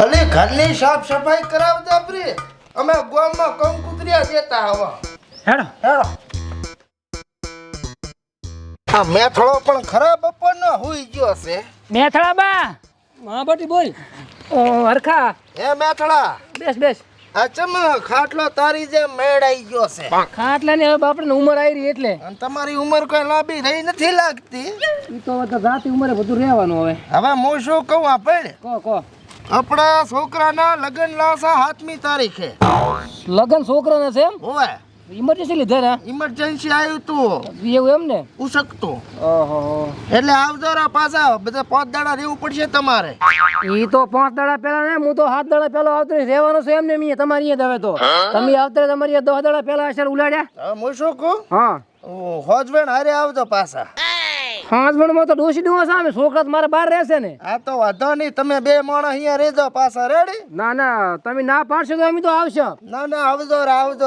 ખાલી ઘરની સાફ સફાઈ કરાવતા પ્રી અમે ગામમાં કંકુતરિયા દેતા હવા હેડો હેડો આ મેથળો પણ ખરાબ બપોરનો હુઈ ગયો છે મેથળા બા હા બટી બોલ ઓ હરખા એ મેથળા બેસ બેસ આ ચમ ખાટલો તારી જે મેળાઈ ગયો છે ખાટલા ને હવે બાપડે ઉંમર આવી રહી એટલે અને તમારી ઉંમર કોઈ લાંબી રહી નથી લાગતી ઈ તો હવે રાતી ઉંમરે બધું રહેવાનું હવે હવે હું શું કહું આપણે કહો આપણા છોકરાના લગ્ન લાવશે 7મી તારીખે લગન છોકરાને છે એમ ઓય ઇમરજન્સી લીધા ને ઇમરજન્સી આવ્યું તું એવું એમ ને ઉસકતું ઓહો એટલે આવજો રા પાછા બધા 5 દાડા રહેવું પડશે તમારે ઈ તો 5 દાડા પહેલા ને હું તો 7 દાડા પહેલા આવતો રહેવાનો છે એમ ને મી તમારી યાદ આવે તો તમે આવતા તમારી 10 દાડા પહેલા અસર ઉલાડ્યા હવે હું શું કહું હા હોજવેણ હારે આવજો પાછા હાજબણમાં તો ડોસી ડોસ આવે છોકરા તો મારા બહાર રહેશે ને આ તો વાંધો નહીં તમે બે માણસ અહીંયા રહેજો પાછા રેડી ના તમે ના પાડશો તો અમે તો આવશો ના આવજો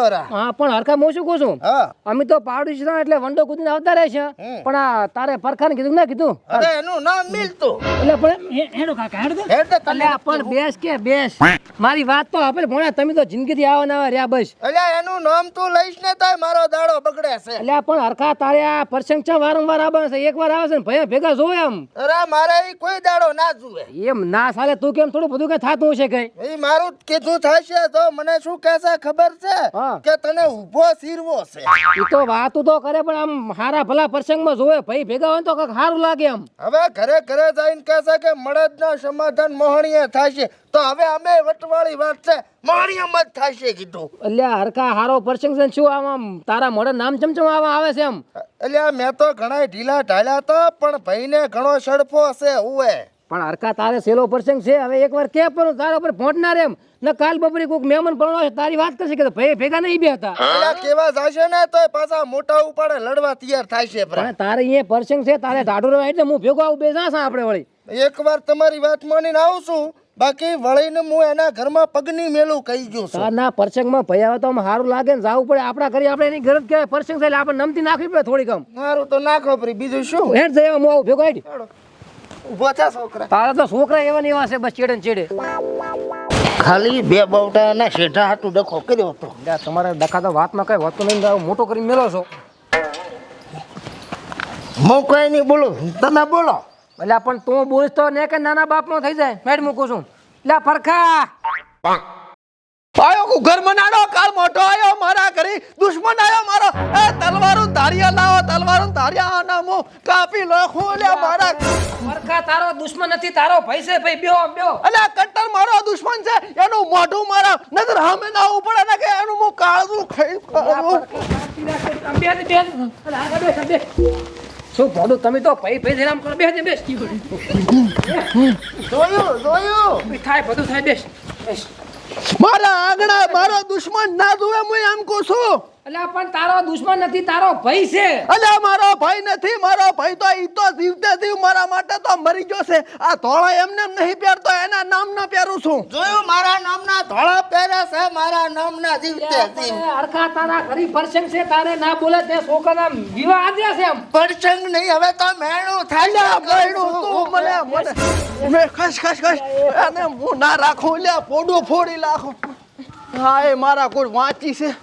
રા હા પણ હરખા હું શું કહું છું હા અમે તો પાડું છે એટલે વંડો કૂદીને આવતા રહેશે પણ આ તારે પરખાને કીધું ના કીધું અરે એનું નામ મિલતું એટલે પણ હેડો કાકા હેડો હેડ દે એટલે પણ બેસ કે બેસ મારી વાત તો આપણે ભણ્યા તમે તો જિંદગીથી આવવાના રહ્યા બસ એટલે એનું નામ તું લઈશ ને તો મારો દાડો બગડે છે એટલે પણ હરખા તારે આ પ્રસંગ છે વારંવાર આવવાના છે એકવાર આવે છે ને ભયા ભેગા જોવે એમ અરે મારે ઈ કોઈ દાડો ના જુએ એમ ના સાલે તું કેમ થોડું બધું કઈ થાતું હશે કઈ એ મારું કીધું થશે તો મને શું કહેશે ખબર છે હા. કે તને ઊભો સીરવો છે ઈ તો વાતું તો કરે પણ આમ હારા ભલા પ્રસંગમાં જોવે ભાઈ ભેગા હોય ને તો કઈક સારું લાગે એમ હવે ઘરે જઈને કહેશે કે મળદના સમાધાન મોહણીએ થશે તો હવે અમે વટવાળી વાત છે મોહણીએ મત થશે કીધું એટલે હરખા હારો પ્રસંગ છે ને શું આમ તારા મોઢે નામ ચમચમ આવે છે એમ એટલે મેં તો ઘણા ઢીલા ઢાળ્યા તો પણ ભાઈને ઘણો સડફો છે ઉવે પણ હરખા તારે સેલો પ્રસંગ છે હવે એકવાર કે પણ તારા પર પહોંચનાર એમ ને કાલ બપોરે કોઈક મહેમાન પણ તારી વાત કરશે કે ભાઈ ભેગા નહીં બે હતા એટલે કેવા જશે ને તો પાછા મોટા ઉપાડે લડવા તૈયાર થાય છે પણ તારે અહીંયા પ્રસંગ છે તારે ઢાઢો રહેવા એટલે હું ભેગો આવું બેસા આપણે વળી એકવાર તમારી વાત માનીને આવશું બાકી વળીને હું એના ઘરમાં પગની મેલું કહી ગયો છું ના પ્રસંગમાં ભઈ આવે તો આમ સારું લાગે ને જવું પડે આપણા ઘરે આપણે એની ગરજ કહેવાય પ્રસંગ છે એટલે આપણે નમતી નાખવી પડે થોડી કમ સારું તો નાખો પરી બીજું શું હેડ જઈ હું આવું ભેગો હેડ ઉભો થા છોકરા તારા તો છોકરા એવા ને એવા છે બસ ચેડે ને ચેડે ખાલી બે બવટા ના શેઠા હાટું ડખો કર્યો હતો તમારે ડખા તો વાતમાં કઈ વાતો નહીં મોટો કરીને મેલો છો હું કઈ નહીં બોલું તમે બોલો એટલે પણ તું બોલીશ તો ને કે નાના બાપનો થઈ જાય મેડ મૂકું છું એટલે ફરખા આયો કુ ઘર મનાડો કાલ મોટો આયો મારા ઘરે દુશ્મન આયો મારો એ તલવારું ધારિયા લાવો તલવારું ધારિયા નામો કાપી લખો લે મારા ફરખા તારો દુશ્મન નથી તારો ભાઈ છે ભાઈ બેહો અલે કટ્ટર મારો દુશ્મન છે એનું મોઢું મારા નજર સામે ના ઉપડે ને કે એનું મો કાળું ખાઈ શું ભાડું તમે તો ભાઈ જરામ કરો બેસ જોયું થાય બધું થાય બેસ મારા આગણા મારો દુશ્મન ના જોવે હું એમ કહું છું અલ્યા પણ તારો દુશ્મન નથી તારો ભાઈ છે અલે મારો ભાઈ નથી મારો ભાઈ તો ઈ તો જીવતે જીવ મારા માટે તો મરી ગયો છે આ ધોળા એમને નહીં પહેરતો એના નામ ના પહેરું છું જોયું મારા નામના ધોળા પહેરે છે મારા નામના જીવતે જીવ હરખા તારા ઘરી પ્રસંગ છે તારે ના બોલે તે છોકરાના વિવાહ આદ્યા છે એમ પ્રસંગ નહીં હવે તો મેણું થાય ગયડું તું મને ખસ અને હું ના રાખું લે પોડું ફોડી લાખું હા એ મારા કોઈ વાંચી છે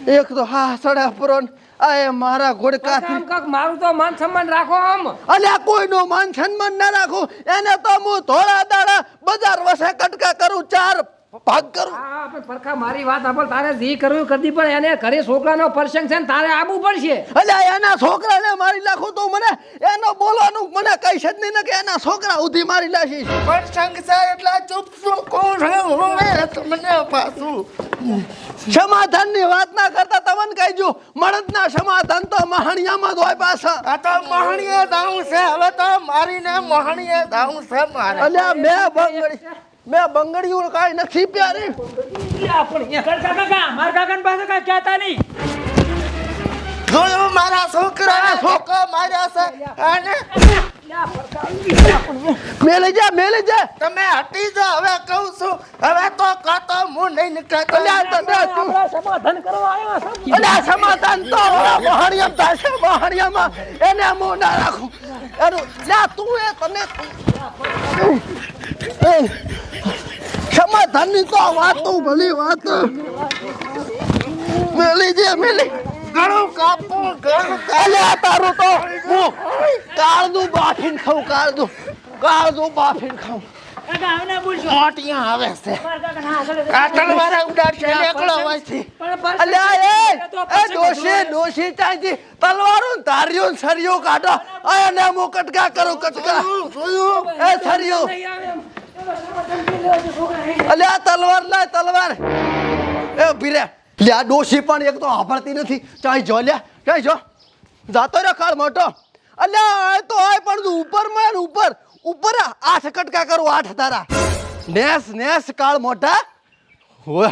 એક તો હા સડા પુરોન આ મારા ઘોડકા મારું તો માન સન્માન રાખો આમ અલ્યા કોઈનો માન સન્માન ના રાખું એને તો હું થોડા દાડા બજાર વસે કટકા કરું 4 ભાગ કરું હા પણ પરખા મારી વાત આપણ તારે જી કરવું કરદી પણ એને ઘરે છોકરાનો પ્રસંગ છે ને તારે આવવું પડશે અલ્યા એના છોકરાને મારી નાખું તો મને એનો બોલવાનું મને કઈ જ નહીં ને કે એના છોકરા ઉધી મારી નાખી પ્રસંગ છે એટલે ચૂપ કોણ હવે તમને પાછું સમાધાનની વાત ના કરતા તમને કહીજો મળદના સમાધાન તો મહાણિયામાં જ હોય પાછા આ તો મહાણીએ દાવું છે હવે તો મારીને મહાણીએ દાવું છે મારે અલ્યા મેં બંગડીઓ કાઈ નથી પ્યારી મારા કાકાની પાસે કઈ કહેતા નહીં જોયું મારા છોકરા છોકરો માર્યા છે અને મેલી જા તમે હટી જાઓ હવે કહું છું હવે તો કાતો હું નહીં નીકળતો અલ્યા તો તું આપણા સમાધાન કરવા આવ્યા છો. અલ્યા સમાધાન તો મહાણિયમ થશે મહાણિયમાં એને હું ના રાખું એનું લ્યા તું એ તને સમાધાનની તો વાતો ભલી વાત મેલી ઘણું કાપું ઘણું અલ્યા તારું તો હું કાળદું બાફીને ખાઉં કાળદું બાફીને ખાઉં કાકા હવે ના બોલશો. મોટિયા આવે છે મારા કાકા ના આગળ આ તલવારે ઉડાડશે એકલો હોય છે પણ અલ્યા એ ડોશી ચાંચી તલવારું ને ધાર્યું ને સરિયું કાઢો આને હું કટકા કરું કટકા જોયું એ સરિયું નહીં આવે એમ. ચલો, સમાધાન કરી લેવા દે છોકરા. અલ્યા તલવાર લાય તલવાર એ ભીરે લ્યા ડોશી પણ એક તો સાંભળતી નથી ચાઈ જો જાતો રે કાળ મોટો અલ્યા આ તો આય પણ તું ઉપર માં ઉપર આઠ કટકા કરું આઠ તારા નેસ કાળ મોટા હોય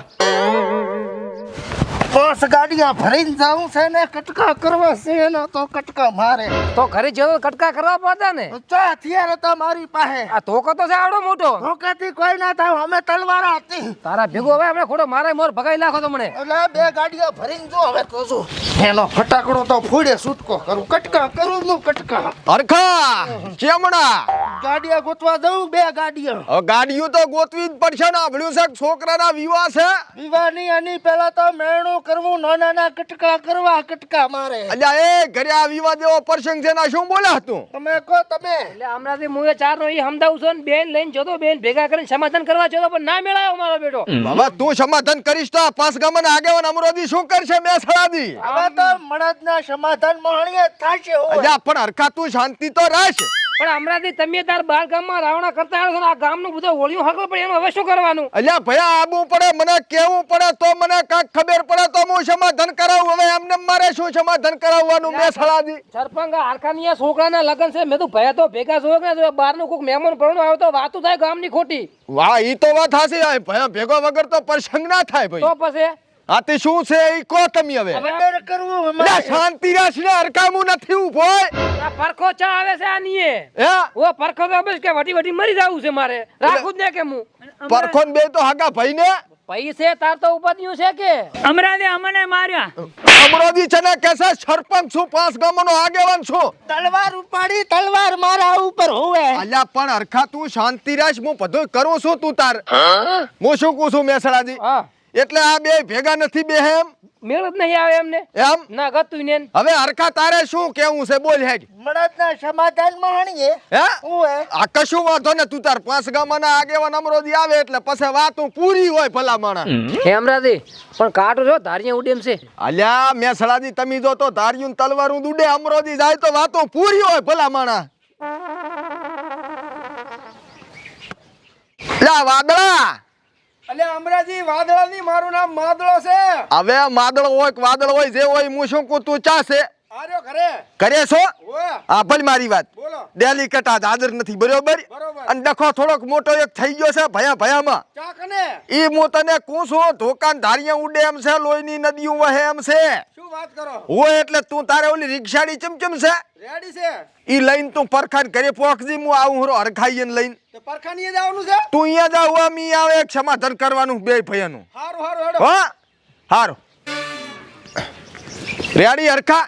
બસ ગાડીਆਂ ભરીને જાઉં છે ને કટકા કરવા છે એનો તો કટકા મારે તો ઘરે જેવો કટકા કરવા પડતા ને ચા હથિયાર હતા મારી પાસે આ ધોકો તો છે આવડો મોટો ધોકાથી કોઈ ના થાવ અમે તલવારા હતી તારા ભેગો હવે હમણાં ખોટો મારે મોર ભગાઈ નાખો તો મને એટલે બે ગાડીઓ ભરીને જો હવે તો જો એનો ફટાકડો તો ફૂડે છૂટકો કરું કટકા કરું હું કટકા અરખા ચેમડા ગાડીઓ ગોતવા દઉં બે ગાડીઓ ગાડીઓ તો ગોતવી જ પડશે ને આભળ્યું છે છોકરાના વિવાહ છે વિવાહની આની પહેલા તો મેણું કરવું નાના કટકા કરવા કટકા મારે અલ્યા એ ઘરે આ વિવાહ જેવો પ્રસંગ છે ના શું બોલ્યા તું તમે કહો તમે એટલે હમણાંથી હું એ ચાર નો ઈ સમજાવું છું ને બેન લઈને જતો બેન ભેગા કરીને સમાધાન કરવા જતો પણ ના મેળાયો મારો બેટો હવે તું સમાધાન કરીશ તો આ પાંચ ગામના આગેવાન અમરોદી શું કરશે બે સળાદી હવે તો મળદના સમાધાન મોહણીએ થાશે હોય અલ્યા પણ હરખા તું શાંતિ તો રાખ પણ હમણાંથી તમે તાર બાર ગામમાં રાવણા કરતા આવ્યો છો ને આ ગામનું બધું હોળિયું હરકત પડે એનું હવે શું કરવાનું અલ્યા ભયા આબુ પડે મને કેવું પડે તો મને કાંઈક ખબર પડે તો હું સમાધાન કરાવું હવે એમને મારે શું સમાધાન કરાવવાનું બે સળાદી સરપંચ આ હરખાની આ છોકરાના લગન છે મેં તો ભયા તો ભેગા છો કે બહારનું કોઈક મહેમાન પરણો આવ્યો તો વાતું થાય ગામની ખોટી વાહ ઈ તો વાત હાસી આ ભયા ભેગો વગર તો પ્રસંગ ના થાય તો ભાઈ પછી આ તે શું છે ઈ કહો તમે હવે અંદર કરવું અલ્યા અમારે શાંતિ રાખ ને હરકામું નથી ઉભો આ પરખો ચા આવે છે આ નીએ હે ઓ પરખો તો બસ કે વટી મરી જાવું છે મારે રાખું જ ને કે હું પરખોન બે તો હાગા ભાઈ ને પૈસે તાર તો ઉપાધિયું છે કે અમરાને અમને માર્યા અમરોદી છે ને કેસે સરપંચ છું પાંચ ગામનો આગેવાન છું તલવાર ઉપાડી તલવાર મારા ઉપર હોવે અલ્યા પણ હરખા તું શાંતિ રાખ હું બધું કરું છું તું તાર હું શું કહું છું મેસળાજી હા એટલે આ બે ભેગા નથી બે એમ મેળ જ નહીં આવે એમને એમ ના ગતું ને હવે હરખા તારે શું કેવું છે બોલ હેડ મળદના સમાધાન મોહણીએ હે હોવે આ કશું વાંધો ને તું તાર પાંચ ગામના આગેવાન અમરોદી આવે એટલે પછી વાતું પૂરી હોય ભલા માણા હે અમરાજી પણ કાટો જો ધારિયા ઉડેમ છે અલ્યા મેસળાજી તમે જો તો ધાર્યું ને તલવારું દુડે અમરોદી જાય તો વાતો પૂરી હોય ભલા માણા લા વાદળા અલ્યા અમરાજી વાદળાની મારું નામ માદળો છે હવે માદળ હોય કે વાદળ હોય જે હોય હું શું કહું તું ચા છે આર્યો ઘરે કરે છો ઓય હા ભલ મારી વાત બોલો ડેલી કટા હાજર નથી બરોબર બરોબર. અને ડખો થોડોક મોટો એક થઈ ગયો છે ભયામાં ચા કને ઈ હું તને કહું છું ધોકાન ધારિયા ઉડે એમ છે લોહીની નદીઓ વહે એમ છે શું વાત કરો હોય એટલે તું તારે ઓલી રિક્ષાડી ચમચમ છે રેડી છે ઈ લઈને તું પરખાન કરે પોખજી હું આવું હરો હરખાઈને લઈને તો પરખાનીએ જવાનું છે તું અહીંયા જાવ આમ ઈ આવે એક સમાધાન કરવાનું બે ભયાનું હારું હારું હેડો હા હારું રેડી હરખા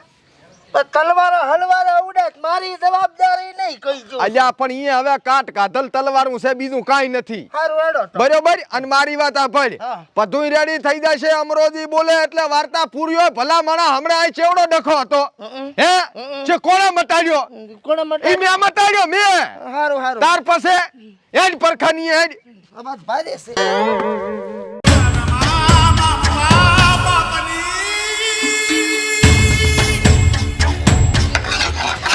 તલવારો હલવારો ઉડે મારી જવાબદારી નહીં કહી જો અલ્યા પણ ઈ હવે કાટ કાધલ તલવારું છે બીજું કાંઈ નથી હારું હેડો તો. બરોબર અને મારી વાત સાંભળ હા. બધુંય રેડી થઈ જશે અમરોજી બોલે એટલે વાર્તા પૂરી હોય ભલા માણા હમણાં આ ચેવડો ડખો હતો હે છે કોણે મટાડ્યો કોણે ઈ મટાડ્યો? મેં મટાડ્યો મેં હારું હારું તાર પાસે એજ પરખાની એજ અવાજ ભારે છે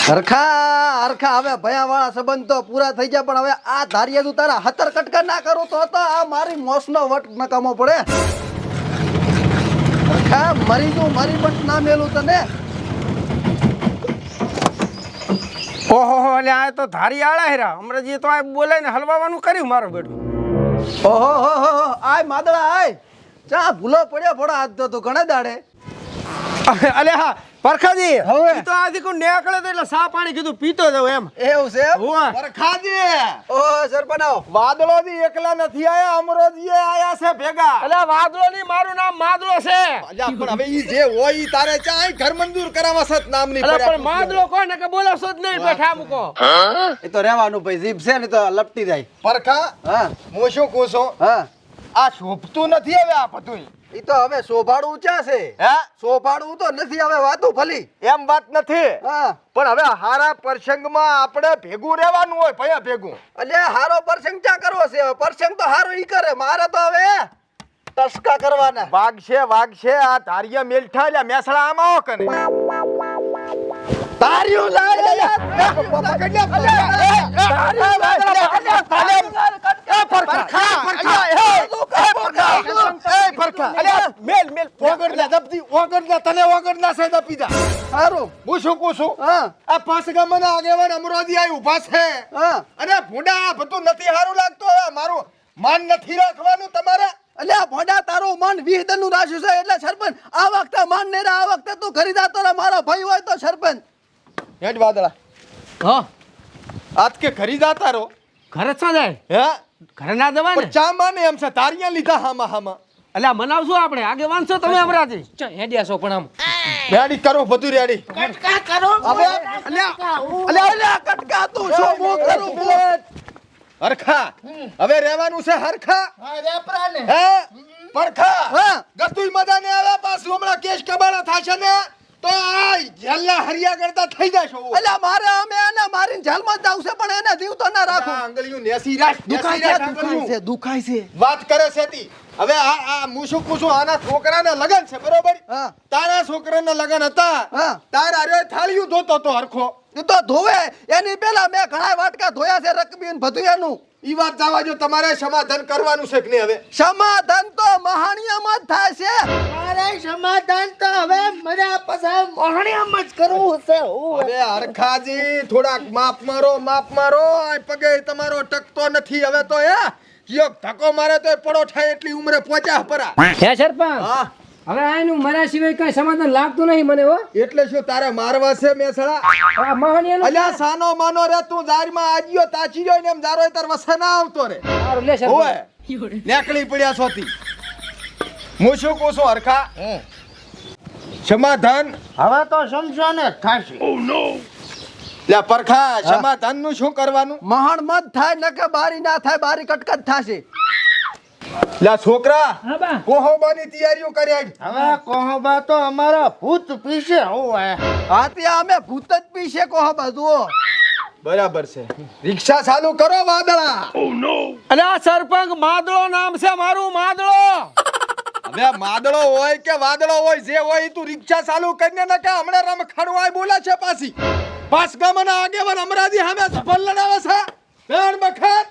હરખા હવે ભયા વાળા સંબંધ તો પૂરા થઈ ગયા પણ હવે આ ધારિયા તું તારા હતર કટકા ના કરો તો આ મારી મોસનો વટ નકામો પડે હરખા મરી પણ ના મેલું તને ઓહો એટલે આ તો ધારી આળા હેરા અમરજી તો આ બોલાઈને હલવાવાનું કર્યું મારો બેટું ઓહો હો આય માદળા આય ચા ભૂલો પડ્યો ભોળા હાથ તો ઘણા દાડે અલે હા પરખાજી હવે? ઈ તો આથી કોઈ નેકળે તો એટલે સા પાણી કીધું પીતો જાવ એમ એવું છે હોવે. પરખાજી ઓ સરપંચ આવો. વાદળોથી એકલા નથી આયા અમરોજીએ આયા છે ભેગા અલે વાદળો ની મારું નામ માદળો છે અલ્યા પણ હવે ઈ જે હોય ઈ તારે ચાય ઘર મંજૂર કરાવવા સત નામ ની અલે પણ માદળો કોને કે બોલાવશો જ નહીં બેઠા મૂકો એ તો રહેવાનું ભાઈ જીભ છે ને તો લપટી જાય. પરખા હા હું શું કહું છું હા આ શોભતું નથી હવે આ બધું ઈ તો હવે શોભાડું ચા છે હે શોભાડું તો નથી હવે વાતું ભલી. એમ વાત નથી હા પણ હવે હારા પ્રસંગમાં આપણે ભેગું રહેવાનું હોય ભયા ભેગું અલ્યા હારો પ્રસંગ ચા કરવો છે હવે? પ્રસંગ તો હારો ઈ કરે, મારે તો હવે ટસકા કરવાના. વાગશે આ ધારિયા મેલઠા લ્યા મેસળા આમ આવો કને તાર્યું લાય સારું. હું શું કહું છું હા આ પાંચ ગામના આગેવાન અમરોજી આઈ ઊભા છે હા અને ભૂંડા આ બધું નથી સારું લાગતું હવે મારું માન નથી રાખવાનું તમારે અલ્યા ભોંડા તારું મન 20 દનનું રાખ્યું છે એટલે સરપંચ આ વખતે માન ને આ વખતે તું ખરીદાતો રે મારો ભાઈ હોય તો સરપંચ. હેડ વાદળા હા આજ કે ખરીદાતા રહો ઘરે છો જાય હે ઘરે ના જવાય પણ ને ચા માને એમ છે તારિયા લીધા હામાં અલે મનાવશું આપણે આગે વાંચો તમે અમરાજી હેડિયા છો પણ આમ રેડી કરો બધું રેડી હવે અલ્યા કટકા તું શું મો કરું બોલ. હરખા હવે રહેવાનું છે હરખા હે પડખા હા ગતુઈ મજા ને આવે પાછું હમણાં કેસ કબાડા થાશે ને તો આ જેલના હરિયા કરતા થઈ જશો અલ્યા મારે અમે એને મારીને જેલમાં જ જાવ છે પણ એને જીવ તો ના રાખું. આંગળીયું નેસી રાખ દુખાય છે દુખાય છે. વાત કરે છે તી હવે આ હું શું પૂછું આના છોકરાના લગન છે બરોબર હા તારા છોકરાના લગન હતા હા તાર આર્યો થાળિયું ધોતો તો હરખો એ તો ધોવે એની પેલા મેં ઘણા વાટકા ધોયા છે રકબી ને બધું એનું. ઈ વાત જવા જો તમારે સમાધાન કરવાનું છે કે નહીં હવે સમાધાન તો મહાણિયામાં જ થાય છે. મારે સમાધાન તો હવે મજા પસાર મોહણીયામાં જ કરવું છે હવે હરખાજી થોડાક માપ મારો આ પગે તમારો ટકતો નથી હવે તો હે કયો ધક્કો મારે તો પડો થાય એટલી ઉંમરે પહોંચ્યા પરા હે સરપંચ હા હવે આનું મારા સિવાય કઈ સમાધાન લાગતું નહીં મને હો એટલે શું તારે મારવા છે મેસળા આ મહાણિયાનું અલ્યા સાનો માનો રે તું જારમાં આજ્યો તાચી રહ્યો ને એમ જારો તાર વસે ના આવતો રે સારું લે ઓય સરપંચ નેકળી પડ્યા છોતી હું શું કહું છું હરખા સમાધાન હવે તો સમજો ને થાશે લે પરખા સમાધાન નું શું કરવાનું મહાણમાં જ થાય ન કે બારી ના થાય બારી કટકટ થાશે. લે છોકરા હા બા કોહોબાની તૈયારીઓ કર્યા હવે કોહબા તો અમારા ભૂત પીશે હોવે હાથી અમે ભૂત જ પીશે કો બધું. બરાબર છે રિક્ષા ચાલુ કરો વાદળા અલે આ સરપંચ માદળો નામ છે મારું માદળો હવે માદળો હોય કે વાદળો હોય જે હોય તું રિક્ષા ચાલુ કરીને ન કે હમણાં રમખાડવાય બોલે છે પાછી પાસ ગામના આગેવાન અમરાજી સામે સફળ લડાવે છે બેન બખત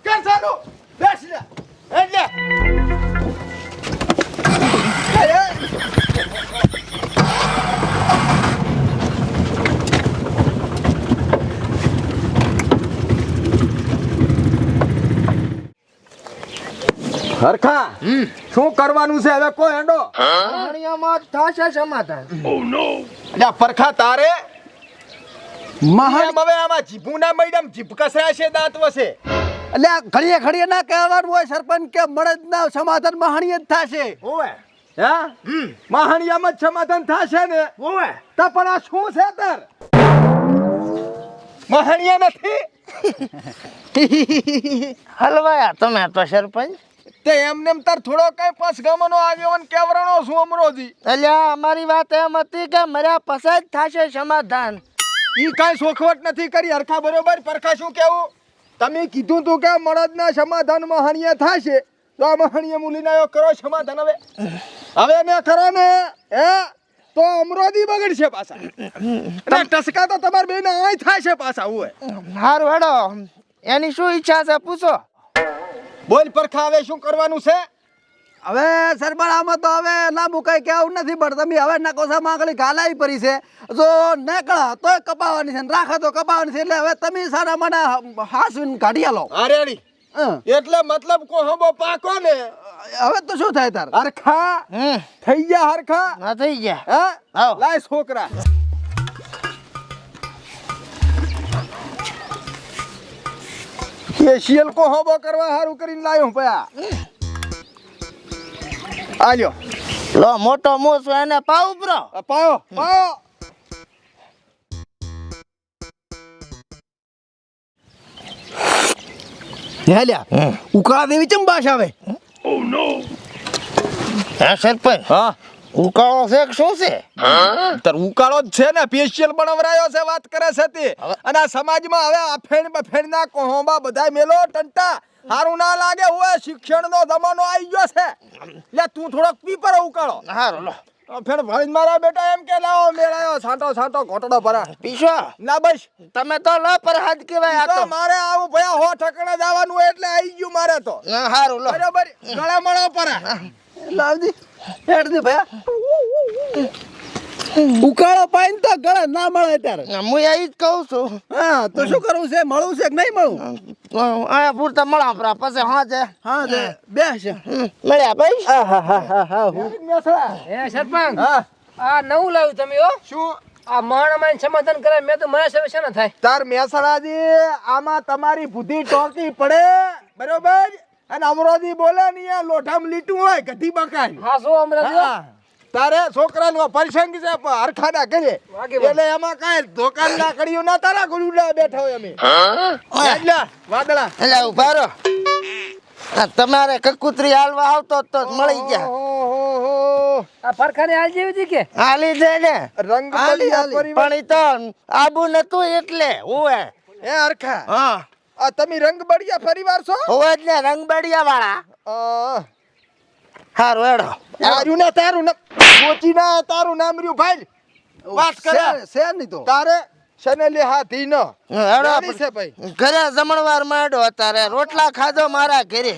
કર ચાલુ બેસ લે એટલે હરખા શું કરવાનું છે હવે કોઈ હેડો મહાણિયામાં જ થાશે સમાધાન એટલે પરખા તારે મહાણ હવે આમાં જીભુના મેડમ જીભ કસરા છે દાંત વસે એટલે ઘડીએ ઘડીએ ના કહેવાનું હોય સરપંચ કે મળદ ના સમાધાન મહાણીએ જ થાશે. ઓવે હે મહાણિયામાં જ સમાધાન થશે ને હોવે તો પણ આ શું છે તાર મહાણિયા નથી હલવાયા તમે તો સરપંચ તે એમને તાર થોડો કઈ પાસ ગામનો આગેવાન કેવરણો છું અમરોજી અલ્યા અમારી વાત એમ હતી કે મર્યા પછી જ થાશે સમાધાન ઈ કઈ સોખવટ નથી કરી હરખા બરોબર પરખા શું કેવું તમે કીધું તું કે મળદના સમાધાન મહાણિયા થશે તો આ મહાણિયા મુલીના કરો સમાધાન હવે ને કરો ને હે તો અમરોજી બગડશે પાછા અને ટસકા તો તમાર બેન આય થાય છે પાછા હોય સારું હેડો એની શું ઈચ્છા છે પૂછો બોલ પરખા હવે શું કરવાનું છે હવે સરપંચ આમાં તો હવે લાંબુ કઈ કેવું નથી પણ તમે હવે નકોસા માંગણી ગાલાઈ પડી છે જો નીકળા તો કપાવાની છે ને રાખે તો કપાવાની છે એટલે હવે તમે સારા મને હાસવીને કાઢી આલો રેડી એટલે મતલબ કોહંબો પાકો ને હવે તો શું થાય તાર હરખા થઈ ગયા હરખા ના થઈ ગયા હા આવ. લાય છોકરા ફેશિયલ કો હોબો કરવા હારું કરીને લાયો પયા આલ્યો લો મોટો મોસો એને પાવ બ્રો પાયો પાયો હેલ્યા ઉકાળા દેવી ચમ બાશ આવે હા સરપંચ હા ઉકાળો છે કે શું છે તાર ઉકાળો જ છે ને ફેશિયલ બનાવરાયો છે વાત કરે છે તે અને આ સમાજમાં હવે અફેણ બફેણ ના કોહોબા બધાય મેલો ટંટા હારું ના લાગે હોય શિક્ષણનો જમાનો આવી ગયો છે લે તું થોડોક પીપર ઉકાળો હારું લો ફેર ભાઈ મારા બેટા એમ કે લાવો મેળાયો છાંટો છાંટો ઘોટડો ભરા પીશો ના બસ તમે તો લો પર હાથ કેવાય આ તો તો મારે આવું ભયા હો ઠકણે જવાનું હોય એટલે આવી ગયું મારે તો હારું લો બરાબર ગળા મળો પરા લાવજી હેડ દે ભયા ઉકાળો પાઈન તો ગળે ના મળે ત્યારે હું એ જ કહું છું હા તો શું કરવું છે મળવું છે કે નહીં મળવું આયા પૂરતા મળા પરા પછી હા છે બે છે મળ્યા ભાઈ હે સરપંચ હા આ નવું લાવ્યું તમે હો શું આ માણમાન સમાધાન કરે મેં તો મારા સવે છે ને થાય તાર મહેસાણાજી આમાં તમારી બુદ્ધિ ટોકી પડે બરોબર અને અમરોજી બોલે ને યા લોઠામાં લીટું હોય ગધી બકાય હા શું અમરાજી હો? હા. તારે છોકરાનો પરસંગ છે પણ હરખાના કરે વાગે વાગે. એટલે એમાં કાંઈ ધોકાન ના કર્યું ના તારા ગુરુડા બેઠા હોય અમે એટલે વાદળા એટલે ઉભા રહો તમારે કકુતરી હાલવા આવતો તો જ મળી ગયા ઓહો આ ફરખાને હાલ જેવી હતી કે હાલી દે ને રંગ બળિયા પરિવાર પણ ઈ તો આબુ નતું એટલે હુએ એ હરખા હા આ તમે રંગ બળિયા પરિવાર છો હુએ જ ને રંગબડિયા વાળા હારું હેડો તારું ને તારું ને સોચી ના તારું નામ રહ્યું ભાઈ વાત કરે છે નહીં તો તારે શનેલી હાથી ન હેડો છે ભાઈ ઘરે જમણવાર માંડો તારે રોટલા ખાધો મારા ઘરે